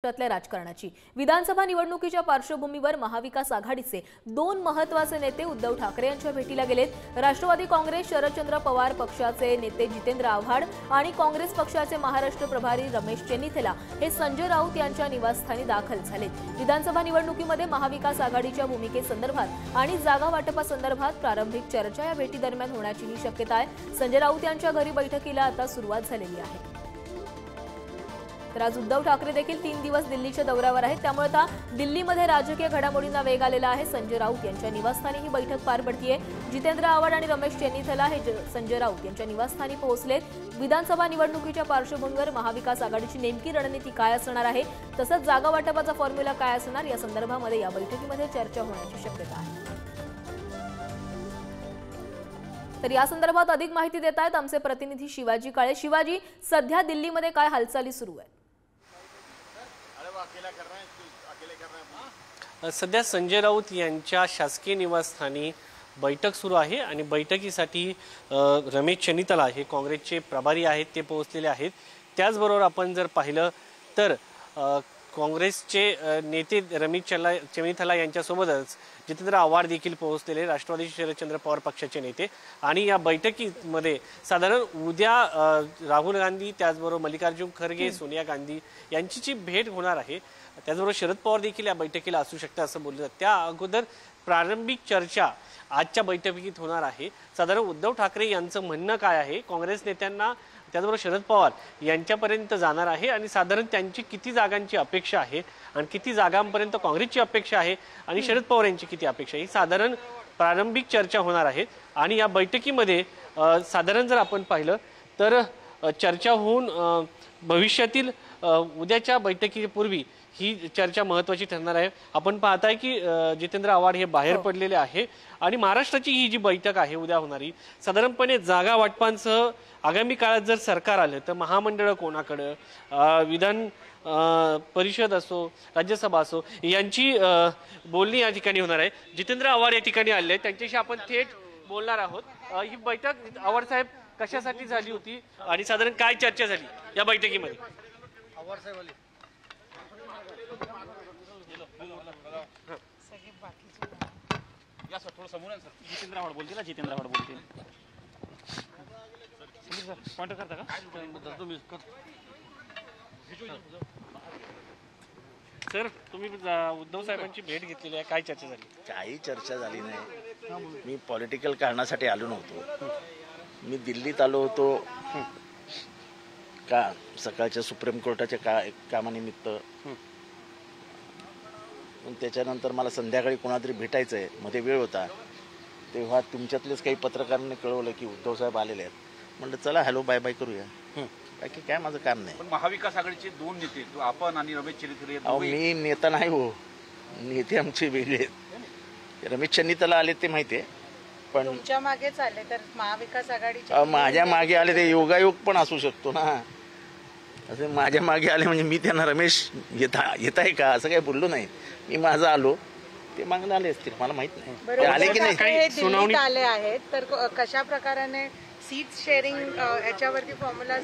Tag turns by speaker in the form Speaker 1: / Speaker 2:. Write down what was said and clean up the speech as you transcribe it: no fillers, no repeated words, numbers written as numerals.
Speaker 1: राजकारणाची विधानसभा निवडणुकीच्या पार्श्वभूमीवर महाविकास आघाडीचे दोन महत्त्वाचे नेते उद्धव ठाकरे यांच्या भेटीला गेलेत। राष्ट्रवादी काँग्रेस शरदचंद्र पवार पक्षाचे नेते जितेंद्र आव्हाड आणि काँग्रेस पक्षाचे महाराष्ट्र प्रभारी रमेश चेन्नीथला हे संजय राऊत यांच्या निवासस्थानी दाखल झालेत। विधानसभा निवडणुकीमध्ये महाविकास आघाडीच्या भूमिकेसंदर्भात आणि जागा वाटपासंदर्भात प्रारंभिक चर्चा या भेटीदरम्यान होण्याची शक्यता आहे। संजय राऊत यांच्या घरी बैठकीला आता सुरुवात झालेली आहे। तर आज उद्धव ठाकरे देखील 3 दिवस दिल्लीच्या दौऱ्यावर आहेत, त्यामुळे आता दिल्लीमध्ये राजकीय घडामोडींना वेग आलेला आहे। संजय राऊत यांच्या निवासस्थानी ही बैठक पार पडतीये। जितेंद्र आव्हाड आणि रमेश चेन्नीथला हे संजय राऊत यांच्या निवासस्थानी पोहोचलेत। विधानसभा निवडणुकीच्या पार्श्वभूमीवर महाविकास आघाडीची नेमकी रणनीती काय असणार आहे, तसंच जागा वाटपाचा फॉर्म्युला काय असणार या संदर्भामध्ये या बैठकीमध्ये चर्चा होण्याची शक्यता आहे। तर या संदर्भात अधिक माहिती देत आहेत आमचे प्रतिनिधी शिवाजी काळे। शिवाजी, सध्या दिल्लीमध्ये काय हालचाली सुरू आहेत?
Speaker 2: सध्या संजय राऊत यांच्या शासकीय निवासस्थानी बैठक सुरू आहे आणि बैठकीसाठी रमेश चेन्नीथला हे काँग्रेसचे प्रभारी आहेत ते पोहोचलेले आहेत। त्याचबरोबर आपण जर पाहिलं तर काँग्रेसचे नेते रमेश चेन्नीथला यांच्यासोबतच जितेंद्र आव्हाड देखील पोहोचलेले, राष्ट्रवादी शरदचंद्र पवार पक्षाचे नेते। आणि या बैठकीमध्ये साधारण उद्या राहुल गांधी त्याचबरोबर मल्लिकार्जुन खरगे, सोनिया गांधी यांची जी भेट होणार आहे, त्याचबरोबर शरद पवार देखील या बैठकीला असू शकतात असं बोललं जातं। त्या अगोदर प्रारंभिक चर्चा आजच्या बैठकीत होणार आहे। साधारण उद्धव ठाकरे यांचं म्हणणं काय आहे, काँग्रेस नेत्यांना त्याचबरोबर शरद पवार यांच्यापर्यंत जाणार आहे आणि साधारण त्यांची किती जागांची अपेक्षा आहे आणि किती जागांपर्यंत काँग्रेसची अपेक्षा आहे आणि शरद पवार यांची किती अपेक्षा आहे, ही साधारण प्रारंभिक चर्चा होणार आहे। आणि या बैठकीमध्ये साधारण जर आपण पाहिलं तर चर्चा होऊन भविष्यातील उद्याच्या बैठकीपूर्वी ही चर्चा महत्त्वाची ठरणार आहे। आपण पाहताय की जितेंद्र आव्हाड हे बाहेर पडलेले आहे आणि महाराष्ट्राची ही जी बैठक आहे उद्या होणारी, साधारणपणे जागा वाटपांसह आगामी काळात जर सरकार आलं तर महामंडळ कोणाकडे, विधान परिषद असो, राज्यसभा असो, यांची बोलणी या ठिकाणी होणार आहे। जितेंद्र आव्हाड या ठिकाणी आले, त्यांच्याशी आपण थेट बोलणार आहोत। ही बैठक आव्हाड साहेब कशासाठी झाली होती आणि साधारण काय चर्चा झाली या बैठकीमध्ये?
Speaker 3: आव्हाड साहेब आले या सर, थोडं समोर आहे सर। जितेंद्र आव्हाड बोलतील ना, जितेंद्र आव्हाड बोलतील सर। पॉइंट करता का तुम्ही?
Speaker 2: सर, तुम्ही उद्धव साहेबांची भेट घेतलेली आहे, काय चर्चा झाली?
Speaker 4: काही चर्चा झाली नाही। मी पॉलिटिकल कारणासाठी आलो नव्हतो, मी दिल्लीत आलो होतो का सकाळच्या सुप्रीम कोर्टाच्या कामानिमित्त। त्याच्यानंतर मला संध्याकाळी कोणातरी भेटायचं आहे, मध्ये वेळ होता, तेव्हा तुमच्यातलेच काही पत्रकारांनी कळवलं की उद्धव साहेब आलेले आहेत। म्हणलं चला हॅलो बाय बाय करूया, बाकी काय माझं काम नाही।
Speaker 3: पण महाविकास आघाडीचे दोन नेते आपण आणि रमेश चेन्नीथला,
Speaker 4: मी नेता नाही हो, नेते आमचे वेगळे आहेत। रमेश चेन्नीथला आले ते माहिती आहे, पण
Speaker 5: तुमच्या मागेच आले तर महाविकास आघाडीचे
Speaker 4: माझ्या मागे आले ते योगायोग पण असू शकतो ना। असे माझ्या मागे आले म्हणजे मी त्यांना रमेश येत आहे का असं काही बोललो नाही, मी माझं आलो, ते मागणं आले असतील, मला माहित नाही आले की नाही।
Speaker 5: दिल्लीत आले आहेत तर कशा प्रकाराने सीट शेअरिंग याच्यावरती फॉर्म्युला